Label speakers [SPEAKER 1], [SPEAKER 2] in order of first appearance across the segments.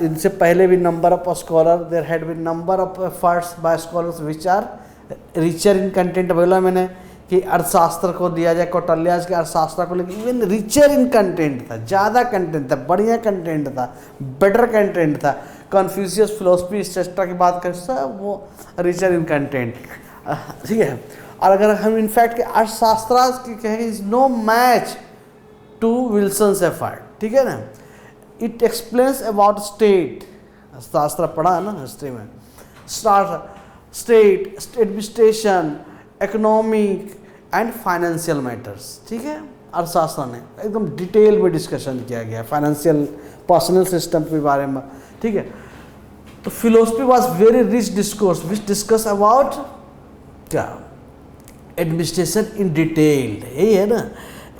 [SPEAKER 1] इनसे पहले भी number of scholar, there had been number of efforts by scholars which are richer in content. बोला मैंने कि अर्थशास्त्र को दिया जाए, कौटिल्य के अर्थशास्त्र को, लेकिन इवन रिचर इन कंटेंट था, ज़्यादा कंटेंट था, बढ़िया कंटेंट था, बेटर कंटेंट था। कन्फ्यूशियस फिलोसफी एक्सेट्रा की बात करें सब वो रिचर इन कंटेंट, ठीक है। और अगर हम इनफैक्ट के अर्थशास्त्र की कहें, is no match to Wilson's effort, ठीक है ना। इट एक्सप्लेन्स अबाउट स्टेट, शास्त्र पढ़ा है ना हिस्ट्री में, state administration, economic and financial matters, ठीक है। अर्थशास्त्र ने एकदम डिटेल में डिस्कशन किया गया फाइनेंशियल पर्सनल सिस्टम के बारे में, ठीक है। तो philosophy was very rich discourse which discuss about क्या, एडमिनिस्ट्रेशन इन डिटेल्ड, यही है ना,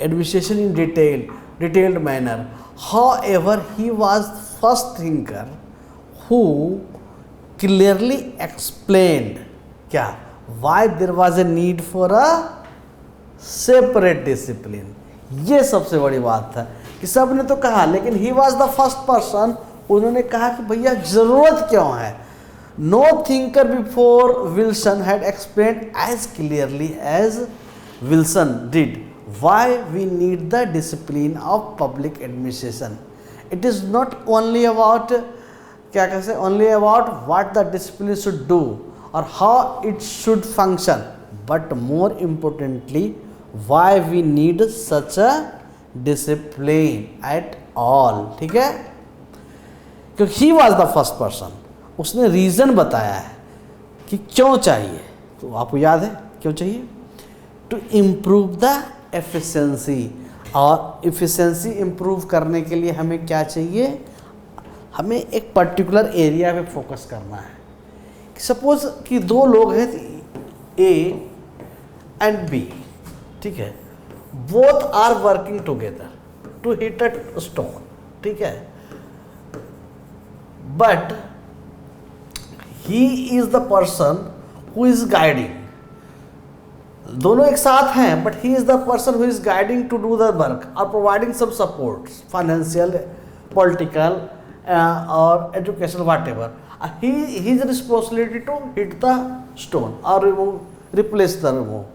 [SPEAKER 1] administration in detailed manner. However, he was first thinker who clearly explained क्या, why there was a need for a separate discipline। ये सबसे बड़ी बात था कि सब ने तो कहा, लेकिन he was the first person, उन्होंने कहा कि भैया ज़रूरत क्यों है। No thinker before Wilson had explained as clearly as Wilson did why we need the discipline of public administration। It is not only about क्या कहते हैं, only about what the discipline should do or how it should function, but more importantly why we need such a discipline at all, ठीक है। क्योंकि he was the first person, उसने reason बताया है कि क्यों चाहिए। तो आपको याद है क्यों चाहिए, टू इम्प्रूव द एफिशिएंसी। और एफिशिएंसी इम्प्रूव करने के लिए हमें क्या चाहिए, हमें एक पर्टिकुलर एरिया पे फोकस करना है। सपोज कि दो लोग हैं ए एंड बी, ठीक है, both are working together to hit a stone, ठीक है, but he is the person who is guiding. दोनों एक साथ हैं, but he is the person who is guiding to do the work और providing सब सपोर्ट, फाइनेंशियल, पॉलिटिकल और educational, whatever. His responsibility to hit the stone or replace the remove.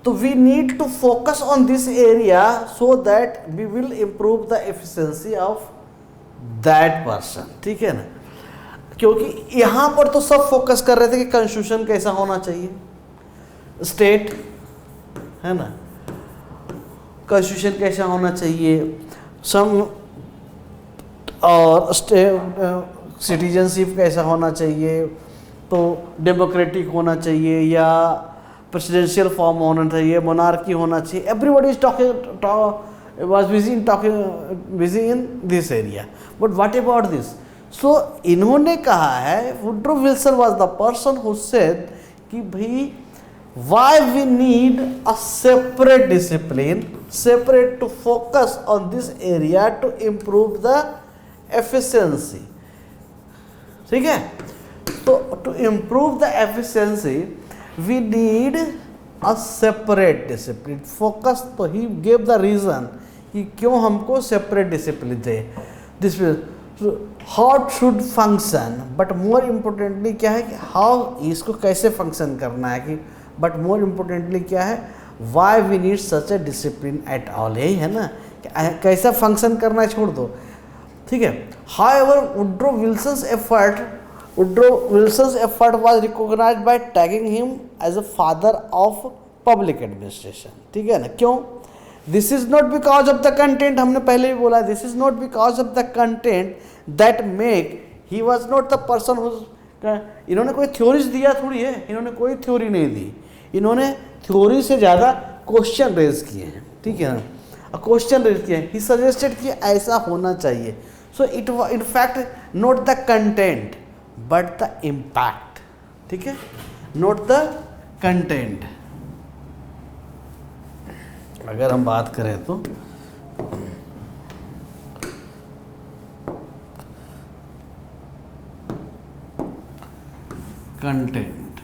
[SPEAKER 1] So we need to focus on this area so that we will improve the efficiency of that person, ठीक है ना। क्योंकि यहाँ पर तो सब focus कर रहे थे कि कॉन्स्टिट्यूशन कैसा होना चाहिए, स्टेट है ना, कॉन्स्टिट्यूशन कैसा होना चाहिए, सम और सिटीजनशिप कैसा होना चाहिए, तो डेमोक्रेटिक होना चाहिए या प्रेसिडेंशियल फॉर्म होना चाहिए, मोनार्की होना चाहिए। Everybody is talking was busy in this area, but what about this. So इन्होंने कहा है, Woodrow Wilson was the person who said कि भाई why we need a separate discipline, separate to focus on this area to improve the efficiency, ठीक है। तो to improve the efficiency we need a separate discipline focus. तो he gave the reason कि क्यों हमको separate discipline चाहिए, discipline how should function, but more importantly क्या है कि हाउ इसको कैसे फंक्शन करना है, कि बट मोर इम्पोर्टेंटली क्या है, why we need such a discipline at all, यही है ना, कैसा फंक्शन करना है छोड़ दो, ठीक है। However, Woodrow Wilson's effort was recognized by tagging him as a father of public administration, ठीक है ना। क्यों? This is not because of the content, हमने पहले भी बोला, this is not because of the content that make, he was not the person who, इन्होंने कोई थ्योरीज दिया थोड़ी है, इन्होंने कोई थ्योरी नहीं दी, इन्होंने थ्योरी से ज़्यादा क्वेश्चन रेज किए हैं, ठीक है ना, क्वेश्चन रेज किए हैं। ही सजेस्टेड कि ऐसा होना चाहिए। So it was in fact not the content but the impact, ठीक है, not the content। अगर हम बात करें तो content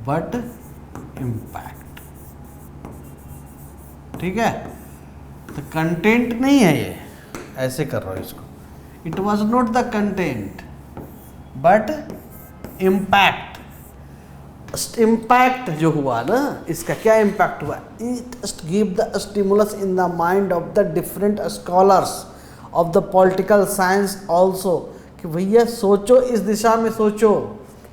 [SPEAKER 1] but impact, ठीक है। तो कंटेंट नहीं है ये, ऐसे कर रहा हूँ इसको, it was not the content but impact. Impact जो हुआ ना, इसका क्या इम्पैक्ट हुआ, it give the stimulus in the mind of the different scholars of the political science also, कि भैया सोचो, इस दिशा में सोचो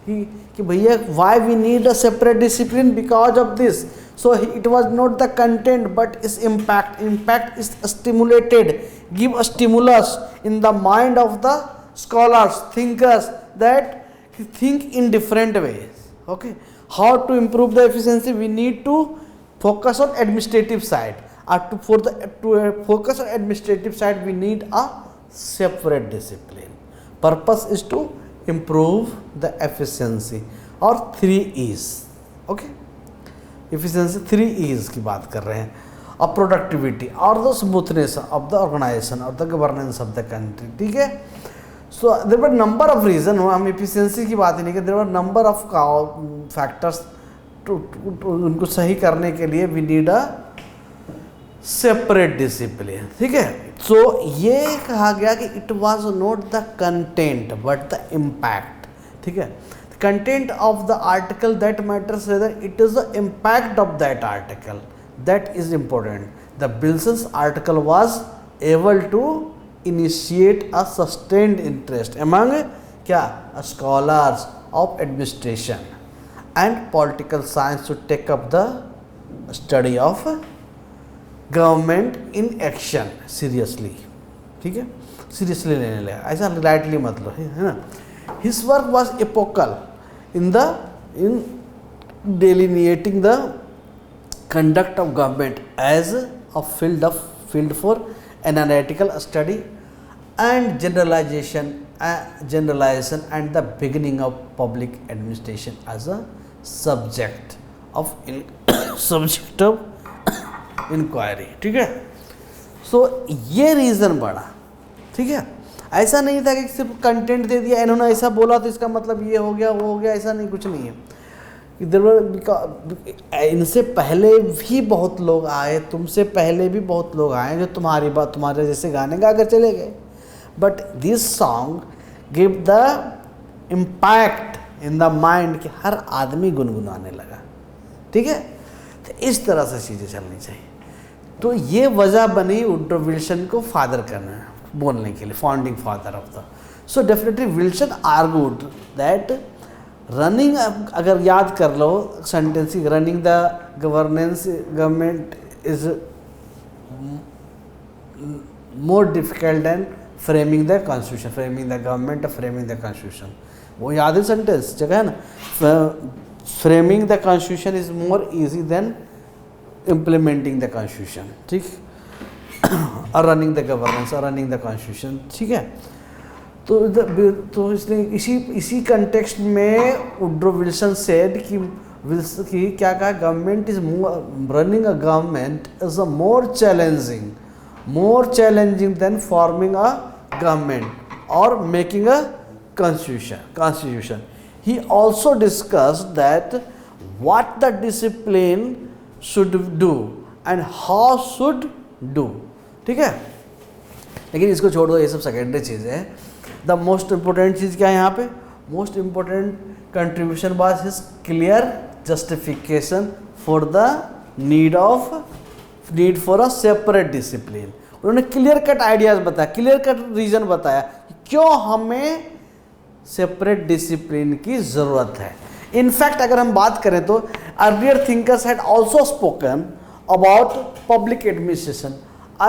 [SPEAKER 1] कि भैया why we need a separate discipline because of this. So it was not the content but इस impact is stimulated, give a stimulus in the mind of the scholars, thinkers that think in different ways. Okay, how to improve the efficiency? We need to focus on administrative side. To focus on administrative side, we need a separate discipline. Purpose is to improve the efficiency or 3 E's. Okay, efficiency 3 E's की बात कर रहे हैं, और productivity और the smoothness of the organization और the governance of the country. ठीक है, so there were number of reason, हम एफिशिएंसी की बात ही नहीं कर, there were number of factors उनको सही करने के लिए we need a separate discipline. ठीक है, सो ये कहा गया कि it was not the content but the impact. ठीक है, content of the article that matters, whether it is the impact of that article that is important. The Wilson's article was able to initiate a sustained interest among क्या scholars of administration and political science to take up the study of government in action seriously. ठीक है, seriously लेने लगा, ऐसा lightly मत लो, है ना। His work was epochal in delineating the conduct of government as a field for analytical study and generalization and the beginning of public administration as a subject of inquiry. ठीक है, so ये reason बड़ा। ठीक है, ऐसा नहीं था कि सिर्फ कंटेंट दे दिया, इन्होंने ऐसा बोला तो इसका मतलब ये हो गया वो हो गया, ऐसा नहीं, कुछ नहीं है। इनसे पहले भी बहुत लोग आए, तुमसे पहले भी बहुत लोग आए जो तुम्हारी बात, तुम्हारे जैसे गाने गा कर चले गए, but this song give the impact in the mind कि हर आदमी गुनगुनाने लगा। ठीक है, तो इस तरह से चीज़ें चलनी चाहिए। तो ये वजह बनी वुड्रो विल्सन को फादर करना, बोलने के लिए, founding father of the. So definitely Wilson argued that running, अगर याद कर लो sentence, running the government is more difficult than framing the constitution, framing the government, framing the constitution. वो याद है सेंटेंस, जगह है ना, framing the constitution is more easy than implementing the constitution. ठीक, और रनिंग द गवर्नेंस और running the constitution. ठीक है, तो इसलिए इसी कंटेक्स्ट में वुड्रो विल्सन सेड कि क्या कहा, government is running a government is a more challenging than forming a government और making a constitution. He also discussed that what the discipline should do and how should do. ठीक है, लेकिन इसको छोड़ दो, ये सब सेकेंडरी चीज़ें हैं। द मोस्ट इम्पोर्टेंट चीज़ क्या है यहाँ पे, most important contribution was his clear justification for the need for a separate discipline. उन्होंने क्लियर कट आइडियाज़ बताया, क्लियर कट रीज़न बताया कि क्यों हमें सेपरेट डिसिप्लिन की ज़रूरत है। इनफैक्ट अगर हम बात करें तो earlier thinkers had also spoken about public administration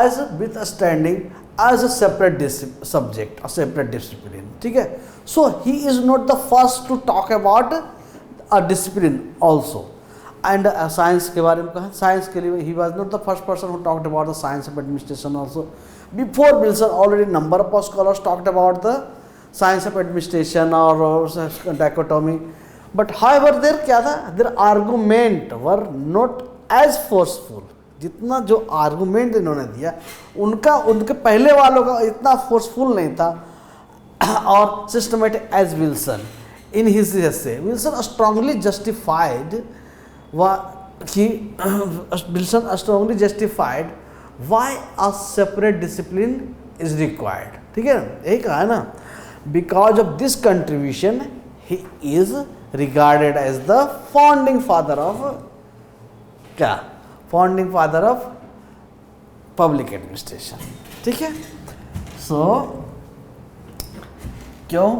[SPEAKER 1] as with standing as a separate subject, a separate discipline. ठीक है, so he is not the first to talk about a discipline also. And science के बारे में कहा, science के लिए he was not the first person who talked about the science of administration also. Before Wilson, already number of scholars talked about the science of administration or dichotomy. But however there क्या था, their argument were not as forceful. जितना जो argument इन्होंने दिया उनके पहले वालों का इतना फोर्सफुल नहीं था और systematic as Wilson in his essay. Wilson strongly justified why a separate discipline is required, ठीक है, यही कहा है ना, because of this contribution he is regarded as the founding father of, क्या, founding father of public administration, ठीक है। सो क्यों,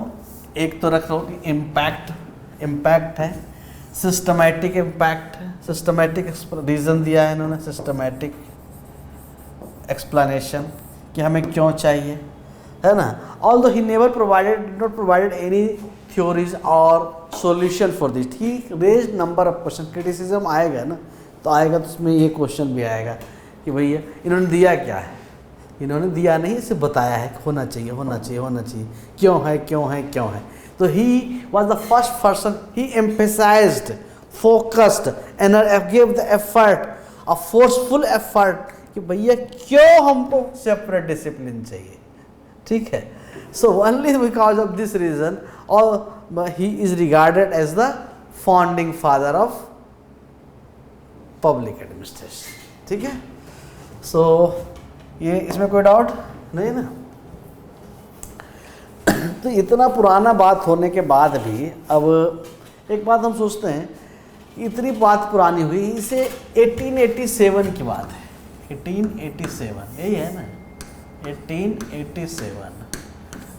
[SPEAKER 1] एक तो रख रहा हूँ कि इम्पैक्ट है, सिस्टमैटिक इम्पैक्ट है, सिस्टमैटिक रीज़न दिया है इन्होंने, सिस्टमैटिक एक्सप्लेनेशन कि हमें क्यों चाहिए, है ना। Although he never not provided any theories और solution for this, he raise number of question, criticism आएगा ना, तो आएगा तो उसमें ये क्वेश्चन भी आएगा कि भैया इन्होंने दिया क्या है, इन्होंने दिया नहीं, इसे बताया है कि होना चाहिए होना चाहिए होना चाहिए, क्यों है क्यों है क्यों है। तो he was the first person, he emphasized, focused and give the effort, a forceful effort कि भैया क्यों हमको सेपरेट डिसिप्लिन चाहिए, ठीक है। So only because of this reason और he is regarded as the founding father of public administration, ठीक है। सो ये इसमें कोई डाउट नहीं ना। तो इतना पुराना बात होने के बाद भी अब एक बात हम सोचते हैं, इतनी बात पुरानी हुई, इसे 1887 की बात है, 1887 यही है ना, 1887,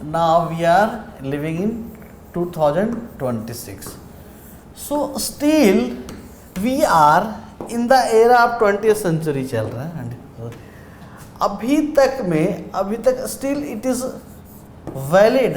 [SPEAKER 1] now we are living in 2026, so still we are in the era of 20th century चल रहा है, अभी तक स्टिल इट इज वैलिड